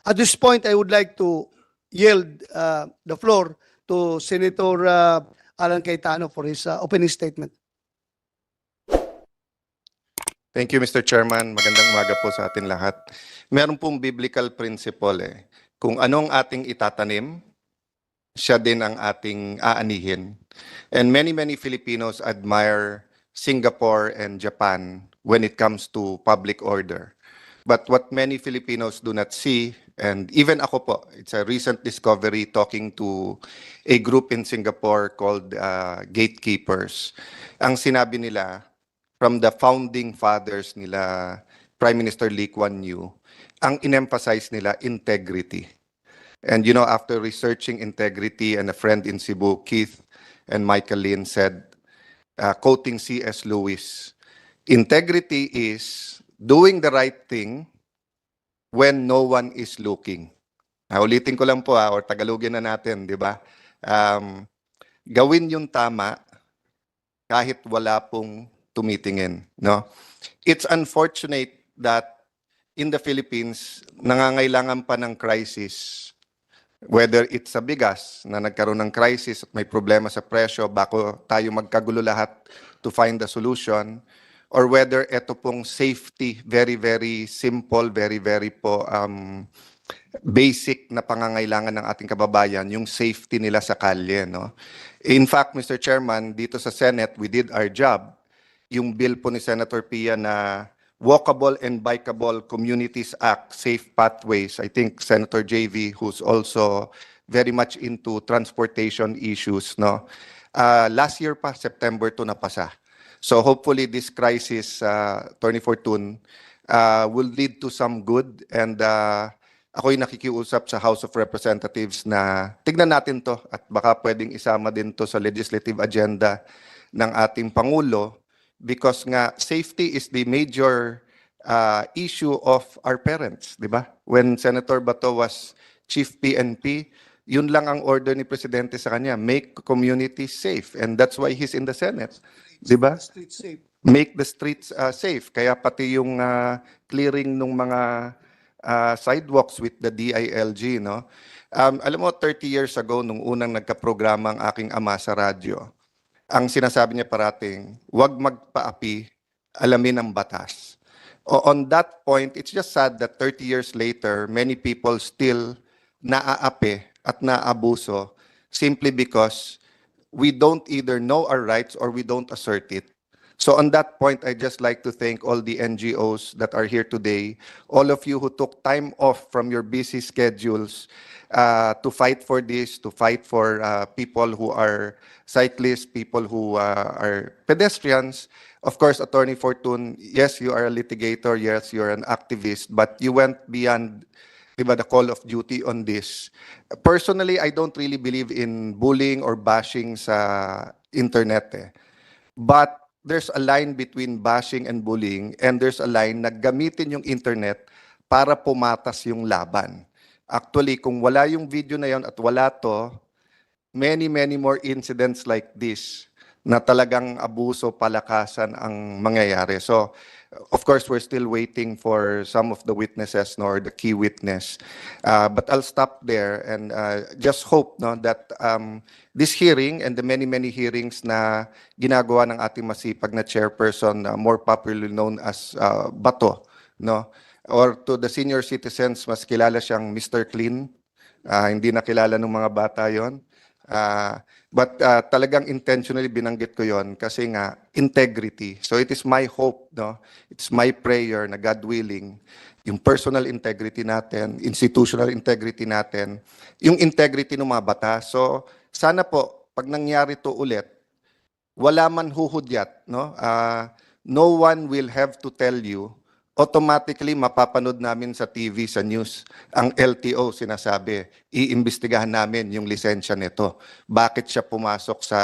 At this point, I would like to yield the floor to Senator Alan Cayetano for his opening statement. Thank you, Mr. Chairman. Magandang umaga po sa atin lahat. Meron pong biblical principle eh. Kung anong ating itatanim, siya din ang ating aanihin. And many Filipinos admire Singapore and Japan when it comes to public order. But what many Filipinos do not see, and even ako po, it's a recent discovery talking to a group in Singapore called Gatekeepers. Ang sinabi nila, from the founding fathers nila, Prime Minister Lee Kuan Yew, ang in-emphasize nila, integrity. And you know, after researching integrity, and a friend in Cebu, Keith and Michael Lin said, quoting C.S. Lewis, integrity is doing the right thing when no one is looking. Ulitin ko lang po or Tagalogin na natin, di ba? Gawin yung tama kahit wala pong tumitingin, no? It's unfortunate that in the Philippines, nangangailangan pa ng crisis, whether it's sa bigas na nagkaroon ng crisis at may problema sa presyo bako tayo magkagulo lahat to find the solution, or whether ito pong safety, very simple, very po basic na pangangailangan ng ating kababayan, yung safety nila sa kalye, no? In fact, Mr. Chairman, dito sa Senate, we did our job. Yung bill po ni Senator Pia na Walkable and Bikeable Communities Act, Safe Pathways. I think Senator JV, who's also very much into transportation issues, no? Last year pa, September to napasa. So hopefully this crisis, Attorney Fortun, will lead to some good, and ako'y nakikiusap sa House of Representatives na tignan natin to at baka pwedeng isama din to sa legislative agenda ng ating Pangulo, because nga safety is the major issue of our parents, di ba? When Senator Bato was Chief PNP, yun lang ang order ni Presidente sa kanya, make communities safe, and that's why he's in the Senate, di ba? Street safe. Make the streets safe. Kaya pati yung clearing ng mga sidewalks with the DILG, no? Alam mo, 30 years ago, nung unang nagka-programa ang aking ama sa radyo, ang sinasabi niya parating, huwag magpaapi, alamin ang batas. On that point, it's just sad that 30 years later, many people still naaapi at naabuso simply because we don't either know our rights or we don't assert it. So on that point, I'd just like to thank all the NGOs that are here today, all of you who took time off from your busy schedules to fight for this, to fight for people who are cyclists, people who are pedestrians. Of course, Attorney Fortun, yes, you are a litigator, yes, you're an activist, but you went beyond the call of duty on this. Personally, I don't really believe in bullying or bashing sa internet. But there's a line between bashing and bullying, and there's a line na gamitin yung internet para pumatas yung laban. Actually, kung wala yung video na yon at wala to, many more incidents like this na talagang abuso, palakasan ang mangyayari. So, of course, we're still waiting for some of the witnesses, no, or the key witness. But I'll stop there and just hope, no, that this hearing and the many hearings na ginagawa ng ating masipag na chairperson, more popularly known as Bato, no, or to the senior citizens, mas kilala siyang Mr. Clean. Hindi na kilala ng mga bata yon. But talagang intentionally binanggit ko yon kasi nga integrity. So it is my hope, no? It's my prayer na God willing, yung personal integrity natin, institutional integrity natin, yung integrity ng mga bata. So sana po pag nangyari to ulit, wala man huhudyat, no? No one will have to tell you. Automatically mapapanood namin sa TV, sa news, ang LTO sinasabi, iimbestigahan namin yung lisensya nito. Bakit siya pumasok sa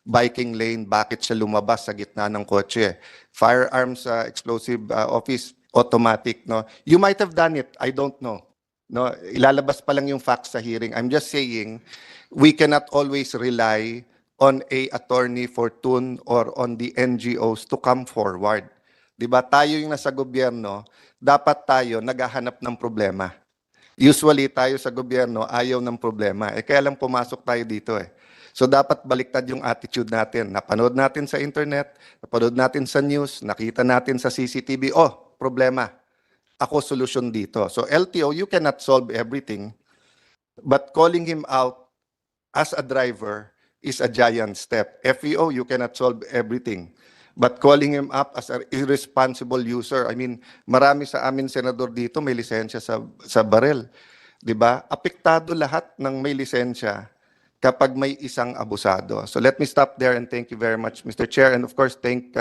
biking lane, bakit siya lumabas sa gitna ng kotse. Firearms explosive office, automatic, no? You might have done it, I don't know. No, ilalabas pa lang yung facts sa hearing. I'm just saying, we cannot always rely on a Attorney Fortun or on the NGOs to come forward. Diba, tayo yung nasa gobyerno, dapat tayo naghahanap ng problema. Usually tayo sa gobyerno ayaw ng problema. Kaya lang pumasok tayo dito eh. So dapat baliktad yung attitude natin. Napanood natin sa internet, napanood natin sa news, nakita natin sa CCTV, oh, problema. Ako solusyon dito. So LTO, you cannot solve everything, but calling him out as a driver is a giant step. FEO, you cannot solve everything. But calling him up as an irresponsible user, I mean, marami sa amin senador dito may lisensya sa barel. 'Di ba? Apektado lahat ng may lisensya kapag may isang abusado. So let me stop there and thank you very much, Mr. Chair. And of course, thank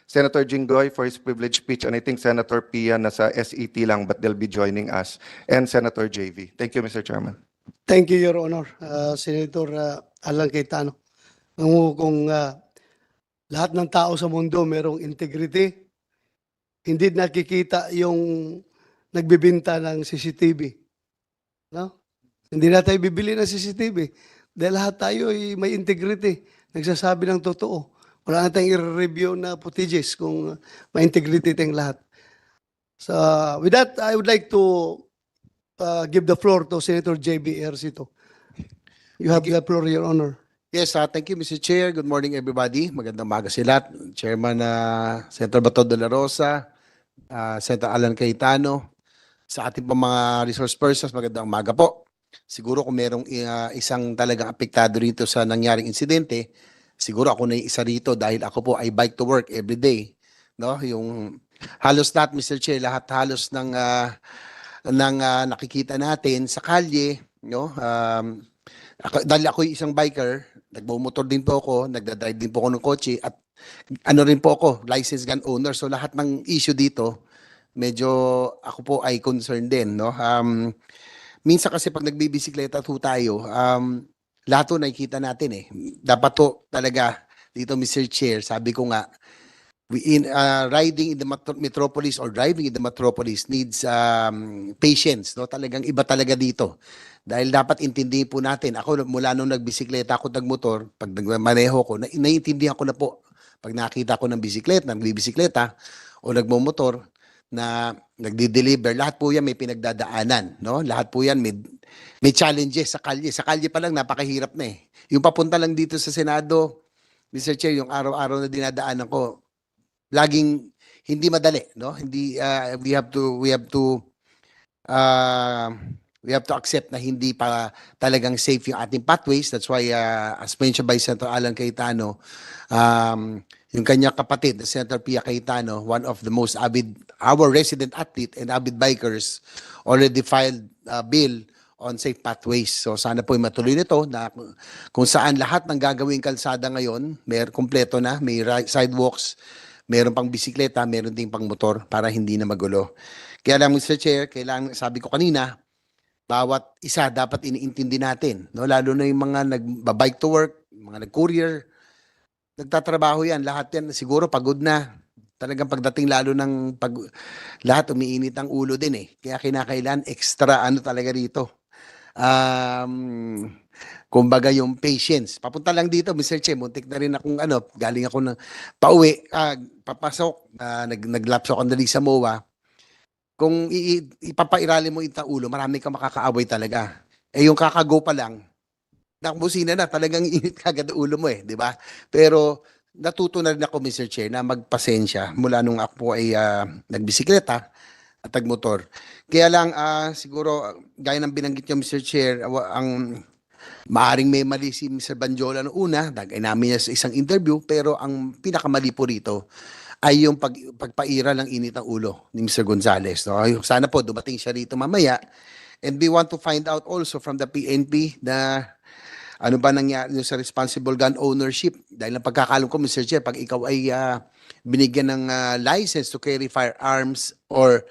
Senator Jinggoy for his privileged speech. And I think Senator Pia nasa SET lang, but they'll be joining us. And Senator JV. Thank you, Mr. Chairman. Thank you, Your Honor. Senator Alan Cayetano. Kung lahat ng tao sa mundo merong integrity, hindi nakikita yung nagbibinta ng CCTV. No? Hindi na tayo bibili ng CCTV. Dahil lahat tayo ay may integrity. Nagsasabi ng totoo. Wala na tayong i-review na footages kung may integrity tayong lahat. So, with that, I would like to give the floor to Senator J.B. Ercito. You have the floor, Your Honor. Yes, thank you, Mr. Chair. Good morning, everybody. Magandang umaga sa lahat. Chairman Senator Bato de la Rosa, Senator Alan Cayetano, sa ating mga resource persons, magandang umaga po. Siguro kung merong isang talagang apektado rito sa nangyaring insidente, siguro ako na yung isa rito dahil ako po ay bike to work every day. No? Yung halos lahat, Mr. Chair, lahat halos ng nakikita natin sa kalye, no? Dahil ako yung isang biker, nagbumotor din po ako, nagdadrive din po ako ng kotse, at ano rin po ako, licensed gun owner. So lahat ng issue dito, medyo ako po ay concerned din. No? Minsan kasi pag nagbibisikleta po tayo, lahat po nakikita natin eh. Dapat po talaga dito, Mr. Chair, sabi ko nga, riding in the metropolis or driving in the metropolis needs patience. No? Talagang iba talaga dito. Dahil dapat intindihin po natin, ako mula nung nagbisikleta ako, nagmotor, pag nagmaneho ko, naiintindihan ko na po. Pag nakita ko ng nagbibisikleta o nagmomotor na nagdi-deliver, lahat po yan may pinagdadaanan. No? Lahat po yan may challenges sa kalye. Sa kalye pa lang, napakahirap na eh. Yung papunta lang dito sa Senado, Mr. Chair, yung araw-araw na dinadaanan ko, laging hindi madali. No? Hindi, we have to accept na hindi pa talagang safe yung ating pathways. That's why, as mentioned by Senator Alan Cayetano, yung kanyang kapatid, Senator Pia Cayetano, one of the most our resident athlete and avid bikers, already filed a bill on safe pathways. So sana po matuloy nito na kung saan lahat ng gagawing kalsada ngayon, kompleto na, may sidewalks, meron pang bisikleta, meron ding pang motor para hindi na magulo. Kaya lang, Mr. Chair, kailangan, sabi ko kanina, bawat isa dapat iniintindi natin, no? Lalo na yung mga nag-bike to work, mga nag-courier, nagtatrabaho yan, lahat yan siguro pagod na. Talagang pagdating lalo ng lahat umiinit ang ulo din eh. Kaya kinakailan extra talaga dito. Kumbaga yung patience. Papunta lang dito, Mr. Che, muntik na rin akong galing ako na pauwi, papasok, naglapso ako dali sa MOA. Kung ipapairali mo yung ulo, marami kang makakaaway talaga. Eh yung kakago pa lang, nakabusina na, talagang init kagad ulo mo eh, di ba? Pero natuto na rin ako, Mr. Chair, na magpasensya mula nung ako po ay nagbisikleta at nagmotor. Kaya lang, siguro, gaya ng binanggit niyo, Mr. Chair, ang maaring may mali si Mr. Banjola noong una, nagay namin niya sa isang interview, pero ang pinakamali po rito ay yung pagpaira ng init ng ulo ni Mr. Gonzales. No? Sana po dumating siya rito mamaya. And we want to find out also from the PNP na ano ba nangyari sa responsible gun ownership. Dahil ang pagkakalam ko, Mr. Chair, pag ikaw ay binigyan ng license to carry firearms or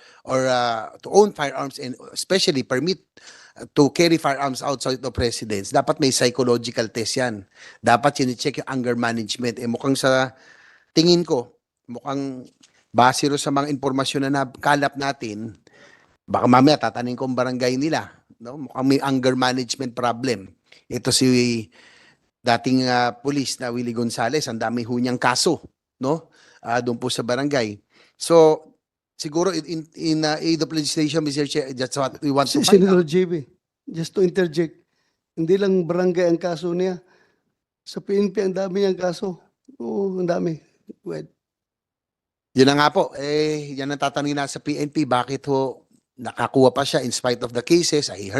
to own firearms and especially permit to carry firearms outside of residence, dapat may psychological test yan. Dapat sinicheck yung anger management. Eh mukhang sa tingin ko, mukhang base sa mga impormasyon na nakalap natin, baka mamaya tatanin ko ang barangay nila. No? Mukhang may anger management problem. Ito si dating police na Willie Gonzales, ang dami ho niyang kaso, no? Doon po sa barangay. So, siguro in aid of legislation, Mr. Chair, that's what we want to find Senator out. JB, just to interject, hindi lang barangay ang kaso niya. Sa PNP, ang dami niyang kaso. Oo, ang dami. Well, Yun na nga po, yan ang tatanungin na sa PNP, bakit ho nakakuha pa siya in spite of the cases. I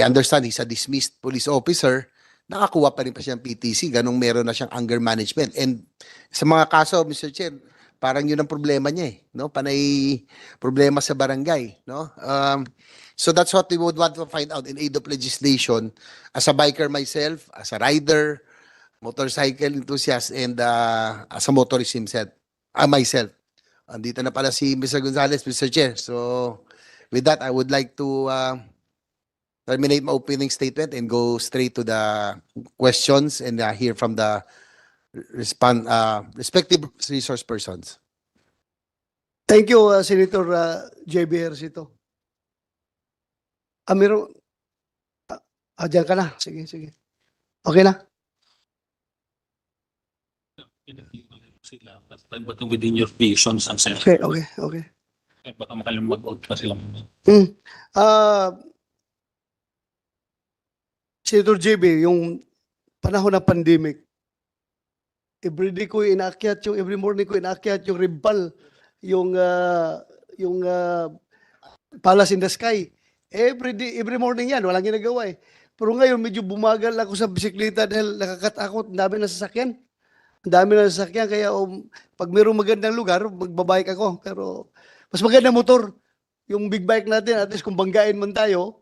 understand he's a dismissed police officer, nakakuha pa rin pa siya ng PTC, ganong meron na siyang anger management. And sa mga kaso, Mr. Chair, parang yun ang problema niya no? Panay problema sa barangay, no? So that's what we would want to find out in aid of legislation. As a biker myself, as a rider, motorcycle enthusiast, and as a motorist himself, myself. Andito na pala si Mr. Gonzales, Mr. Chair. So with that, I would like to terminate my opening statement and go straight to the questions and hear from the respective resource persons. thank you, Senator JB Ejercito. Meron, dyan ka na. Sige, sige. Okay na? Sila, but within your visions and sense, Okay, okay, okay. baka makalimang mag-out pa sila. Senator JB, yung panahon ng pandemic, everyday ko inaakyat yung, every morning ko inaakyat yung ribbal, yung Palace in the Sky. Every morning yan, walang ginagawa eh. Pero ngayon, medyo bumagal ako sa bisikleta dahil nakakatakot, ang dami na sasakyan. Ang dami na sasakyan, kaya pag mayroong magandang lugar, magbabike ako. Pero mas maganda motor. Yung big bike natin, at least kung banggain man tayo,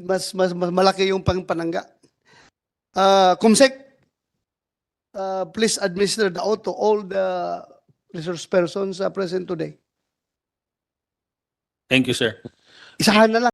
mas malaki yung panangga. Comsec, please administer the oath to all the resource persons present today. Thank you, sir. Isahan na lang.